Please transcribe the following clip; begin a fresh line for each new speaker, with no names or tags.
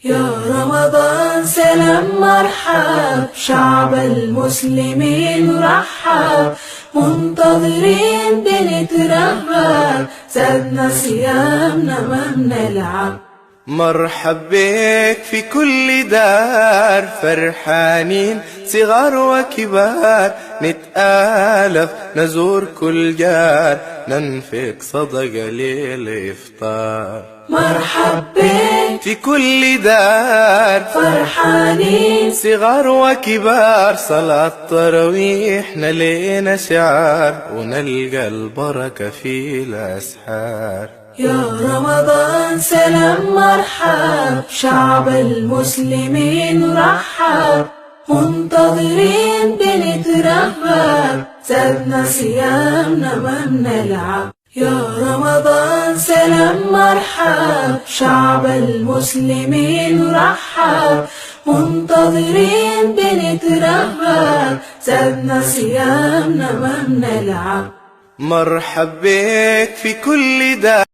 يا رمضان سلام مرحب، شعب المسلمين رحب، منتظرين بنترهب، زادنا صيامنا ما بنلعب.
مرحب بك في كل دار، فرحانين صغار وكبار، نتآلف نزور كل جار، ننفق صدقة للإفطار.
مرحب بك
في كل دار،
فرحانين
صغار وكبار، صلاة تراويح نلينا شعار، ونلقى البركة في الأسحار.
يا رمضان سلام مرحب، شعب المسلمين رحب، منتظرين بنترهب، زادنا صيامنا ما بنلعب. يا رمضان سلام مرحب، شعب المسلمين رحب، منتظرين بنترهب، زادنا صيامنا ما بنلعب.
مرحب بك في كل دار.